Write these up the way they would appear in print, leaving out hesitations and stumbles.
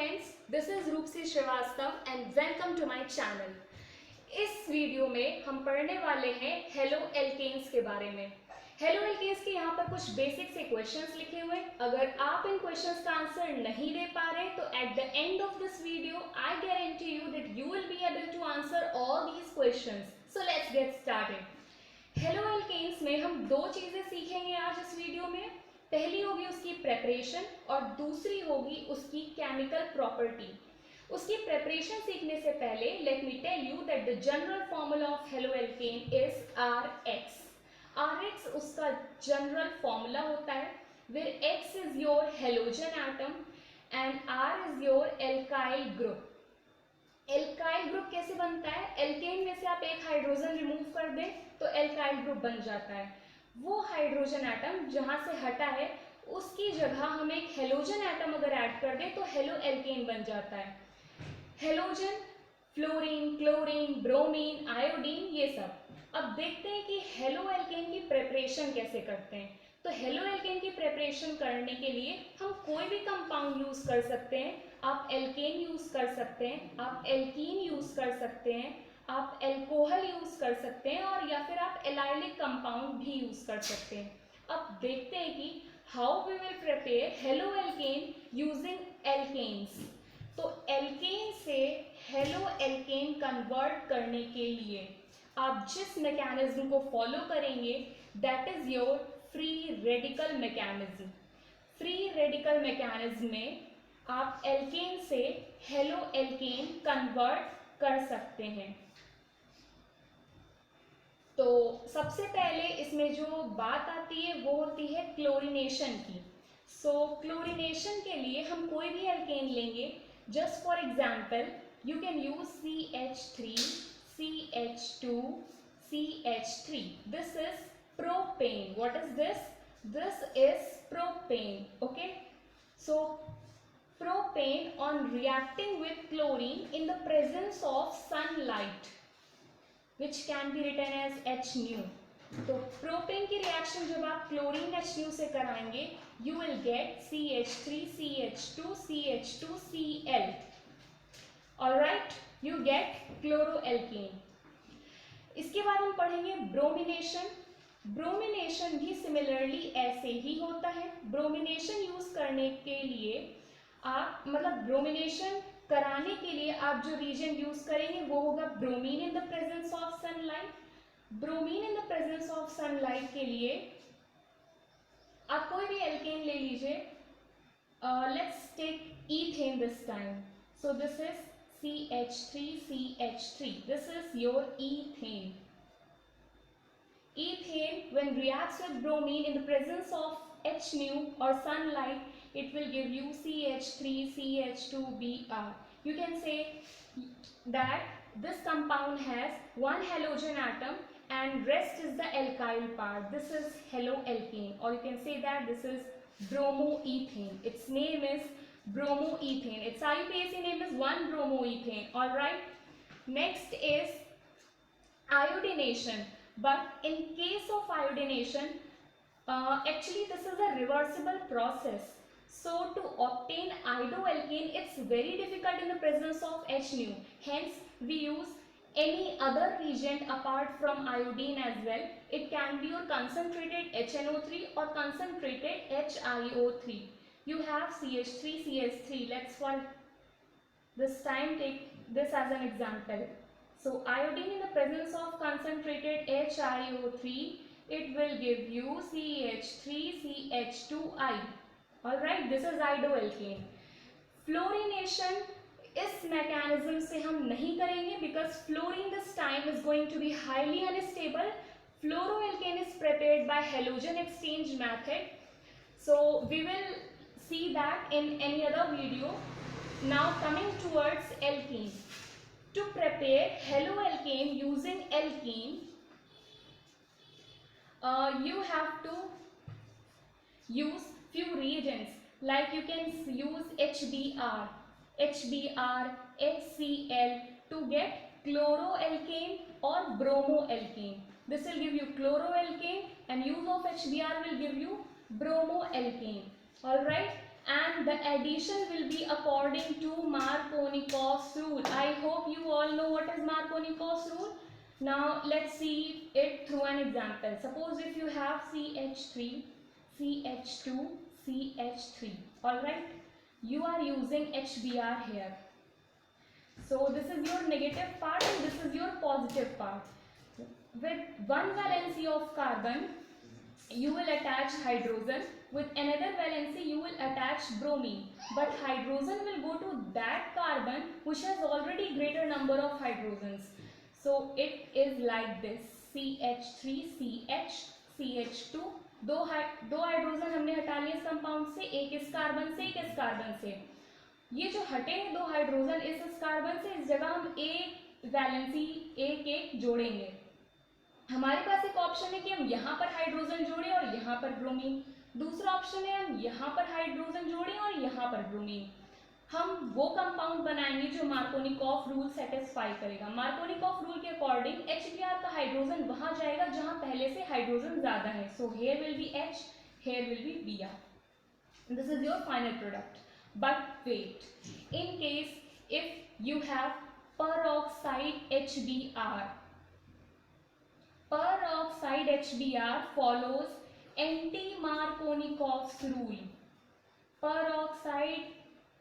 friends, this is Roopsi Srivastava and welcome to my channel. इस video में हम पढ़ने वाले हैं हेलो एल्केन्स के बारे में। हेलो एल्केन्स के यहाँ पर कुछ बेसिक से क्वेश्चंस लिखे हुए। अगर आप इन क्वेश्चंस का आंसर नहीं दे पा रहे तो at the end of this video I guarantee you that you will be able to answer all these questions. So let's get started. Haloalkanes में हम दो चीजें सीखेंगे आज इस वीडियो में। पहली होगी उसकी प्रेपरेशन और दूसरी होगी उसकी केमिकल प्रॉपर्टी। उसकी प्रेपरेशन सीखने से पहले let me tell you that the general formula of haloalkane is RX। RX उसका जनरल फॉर्मूला होता है where X is your halogen atom and R is your alkyl group. Alkyl group कैसे बनता है? Alkene में से आप एक हाइड्रोजन रिमूव कर दें तो एल्काइल ग्रुप बन जाता है। वो हाइड्रोजन एटम जहां से हटा है उसकी जगह हम एक हेलोजन एटम अगर ऐड कर दें तो हेलो एल्केन बन जाता है। Halogen fluorine, chlorine, bromine, iodine, ये सब। अब देखते हैं कि हेलो एल्केन की प्रेपरेशन कैसे करते हैं। तो हेलो एल्केन की प्रेपरेशन करने के लिए हम कोई भी कंपाउंड यूज कर सकते हैं। आप एल्केन यूज कर सकते हैं, आप एल्कीन यूज कर सकते हैं, आप एल्कोहल यूज कर सकते हैं और या फिर आप एलाइलिक कंपाउंड भी यूज कर सकते हैं। अब देखते हैं कि how we will prepare haloalkane using alkanes. तो एल्केन से हेलो एल्केन कन्वर्ट करने के लिए आप जिस मैकेनिज्म को फॉलो करेंगे that is your free radical mechanism. Free radical mechanism में आप एल्केन से हेलो एल्केन कन्वर्ट कर सकते हैं। तो सबसे पहले इसमें जो बात आती है वो होती है क्लोरीनेशन की। सो क्लोरीनेशन के लिए हम कोई भी एल्केन लेंगे। Just for example you can use CH3, CH2, CH3। This is propane. What is this? This is propane. Okay. So propane on reacting with chlorine in the presence of sunlight, which can be written as HNu. तो propane की reaction जब आप chlorine HNu से कराएंगे you will get CH3, CH2, CH2, Cl. Alright, you get chloroalkane. इसके बाद हम पढ़ेंगे ब्रोमिनेशन। ब्रोमिनेशन भी सिमिलरली ऐसे ही होता है। ब्रोमिनेशन यूज करने के लिए आप ब्रोमिनेशन कराने के लिए आप जो रीजन यूज करेंगे वो होगा bromine in the presence of sunlight. Bromine in the presence of sunlight के लिए आप कोई भी एल्केन ले लीजिए। Let's take ethane this time. So this is CH3, CH3. This is your ethane. Ethane, when reacts with bromine in the presence of HNu or sunlight, it will give you CH3, CH2Br. You can say that this compound has one halogen atom and rest is the alkyl part. This is haloalkane, or you can say that this is bromoethane. Its name is bromoethane. Its IUPAC name is 1-bromoethane. All right. Next is iodination. But in case of iodination, actually this is a reversible process. So to obtain iodoalkane, it's very difficult in the presence of HNu. Hence, we use any other reagent apart from iodine as well. It can be your concentrated HNO3 or concentrated HiO3. You have CH3, CH3. Let's for this time take this as an example. So iodine in the presence of concentrated HiO3, it will give you CH3, CH2I. Alright, this is iodoalkane. Fluorination इस mechanism से हम नहीं करेंगे because fluorine this time is going to be highly unstable. Fluoroalkane is prepared by halogen exchange method. So we will see that in any other video. Now coming towards alkene. To prepare haloalkane using alkene, you have to use few reagents like you can use HBr, HCl to get chloroalkane or bromoalkane. This will give you chloroalkane and use of HBr will give you bromoalkane. Alright, and the addition will be according to Markovnikov's rule. I hope you all know what is Markovnikov's rule. Now let's see it through an example. Suppose if you have CH3, CH2, CH3, alright, you are using HBr here. So this is your negative part and this is your positive part. With one valency of carbon, you will attach hydrogen. With another valency, you will attach bromine. But hydrogen will go to that carbon which has already greater number of hydrogens. So it is like this: CH3, CH, CH2. दो hydrogen हमने हटा लिए इस compound से, एक इस carbon से, एक इस कार्बन से. ये जो हटे हैं दो हाइड्रोजन इस कार्बन से, इस जगह हम एक वैलेंसी एक एक जोड़ेंगे. हमारे पास एक ऑप्शन है कि हम यहाँ पर हाइड्रोजन जोड़ें और यहाँ पर ब्रोमीन. दूसरा ऑप्शन है हम यहाँ पर हाइड्रोजन जोड़ें और यहाँ पर ब्रोमीन. हम वो कंपाउंड बनाएंगे जो मार्कोनिकॉफ रूल सेटिस्फाई करेगा. मार्कोनिकॉफ रूल के अकॉर्डिंग HBr का हाइड्रोजन वहां जाएगा जहां पहले से हाइड्रोजन ज्यादा है. So here will be H, here will be Br. This is your final product. But wait, in case if you have peroxide HBr, peroxide HBr follows anti-Markovnikov's rule. Peroxide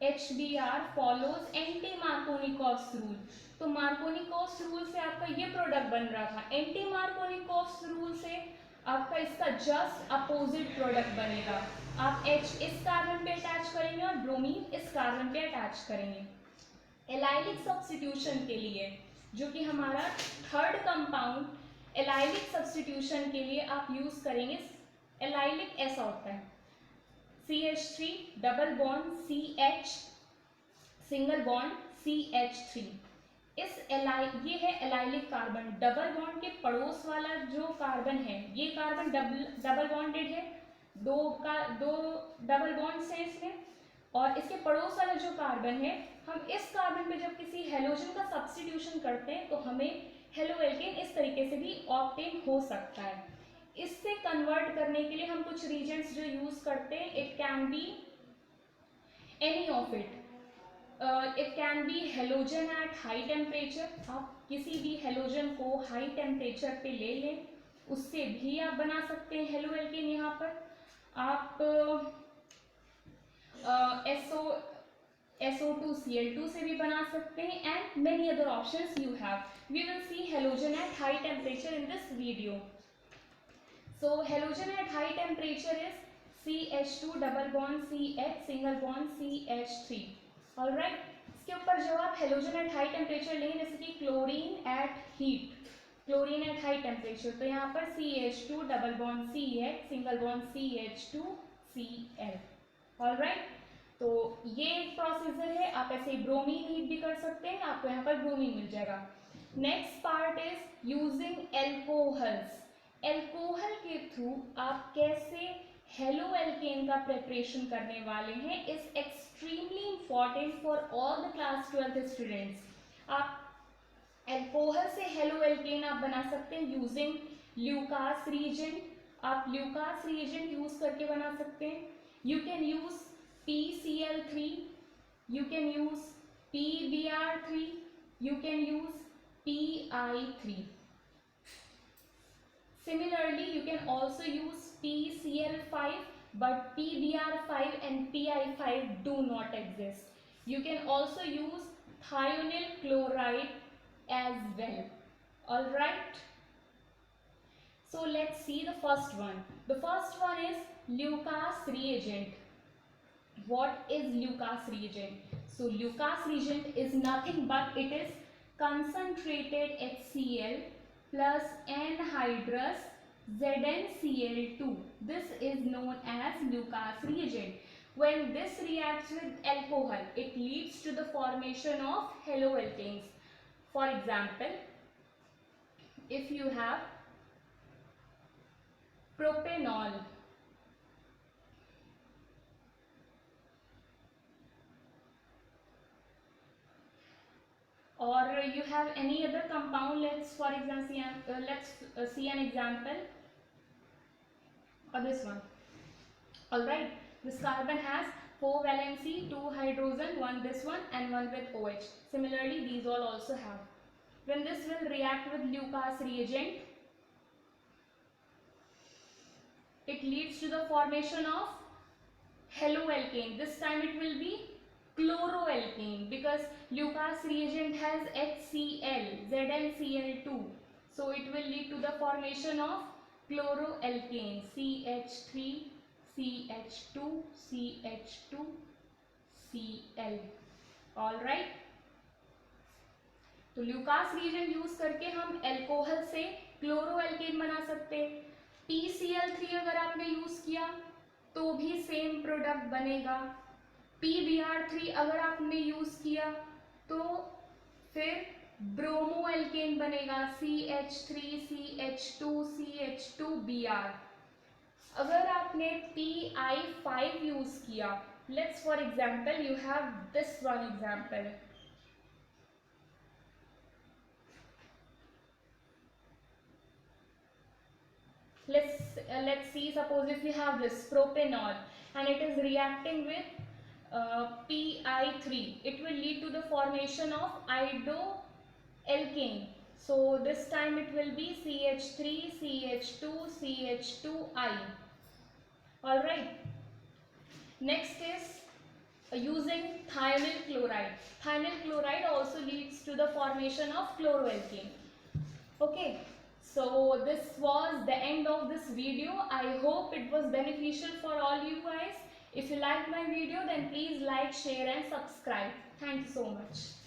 HBr follows anti-Markovnikov's rule. तो Markovnikov's rule से आपका ये product बन रहा था. anti-Markovnikov's rule से आपका इसका जस्ट अपोजिट प्रोडक्ट बनेगा. आप H इस कार्बन पे अटैच करेंगे और ब्रोमीन इस कार्बन पे अटैच करेंगे. एलाइलिक सब्स्टिट्यूशन के लिए, जो कि हमारा थर्ड कंपाउंड, एलाइलिक सब्स्टिट्यूशन के लिए आप यूज करेंगे. एलाइलिक ऐसा होता है: CH3 double bond CH single bond CH3. ये है एलाइलिक कार्बन. डबल बॉन्ड के पड़ोस वाला जो कार्बन है, ये कार्बन डबल बॉन्डेड है, दो डबल बॉन्ड्स हैं इसमें. और इसके पड़ोस वाला जो कार्बन है, हम इस कार्बन पे जब किसी हेलोजन का सब्स्टिट्यूशन करते हैं तो हमें हेलो एल्केन इस तरीके से भी ऑब्टेन हो सकता है. इससे कन्वर्ट करने के लिए हम कुछ रीजेंट्स जो यूज करते हैं, it can be any of it. It can be halogen at high temperature. आप किसी भी हेलोजन को हाई टेम्परेचर पे ले लें, उससे भी आप बना सकते हैं हेलो एल्केन. यहाँ पर आप SO2Cl2 से भी बना सकते हैं, and many other options you have. We will see halogen at high temperature in this video. So halogen at high temperature is CH2 double bond CH single bond CH3. All right. इसके ऊपर जब आप halogen at high temperature लेंगे, जैसे कि chlorine at heat, chlorine at high temperature, तो यहाँ पर CH2 double bond CH single bond CH2 Cl. All right. तो ये एक प्रोसीजर है. आप ऐसे ब्रोमीन हीट भी कर सकते हैं, आपको यहाँ पर ब्रोमीन मिल जाएगा. Next part is using alcohols. Alcohol के थ्रू आप कैसे हेलो एल्केन का प्रिपरेशन करने वाले हैं is extremely important for all the class 12th students. आप एल्कोहल से हेलो एल्केन आप बना सकते हैं यूजिंग ल्यूकास रीजेंट. आप ल्यूकास रीजेंट यूज करके बना सकते हैं. You can use PCl3, you can use PBr3, you can use Pi3. Similarly, you can also use PCl5, but PBr5 and Pi5 do not exist. You can also use thionyl chloride as well. All right. So let's see the first one. The first one is Lucas reagent. What is Lucas reagent? So Lucas reagent is nothing but it is concentrated HCl plus anhydrous ZnCl2. This is known as Lucas reagent. When this reacts with alcohol, it leads to the formation of haloalkanes. For example, if you have propanol, or you have any other compound, let's for example see an example of this one. All right, this carbon has 4 valency, 2 hydrogen, 1 this one and 1 with OH. Similarly, these all also have. When this will react with Lucas reagent, it leads to the formation of haloalkane. This time it will be chloroalkane because Lucas reagent has HCl, ZnCl2. So it will lead to the formation of chloroalkane, CH3, CH2, CH2, Cl. Alright. तो Lucas reagent use करके हम alcohol से क्लोरोएल्केन बना सकते हैं. PCl3 अगर आपने use किया तो भी सेम प्रोडक्ट बनेगा. PBr3 अगर आपने यूज किया तो फिर ब्रोमोएल्केन बनेगा, CH3, CH2, CH2Br. अगर आपने PI5 यूज किया, let's for example you have this one example. Let's see, suppose if we have this propanol and it is reacting with PI3, it will lead to the formation of iodoalkane. So this time it will be CH3, CH2, CH2I. Alright. Next is using thionyl chloride. Thionyl chloride also leads to the formation of chloroalkane. Okay. So this was the end of this video. I hope it was beneficial for all you guys. If you liked my video, then please like, share and subscribe. Thank you so much.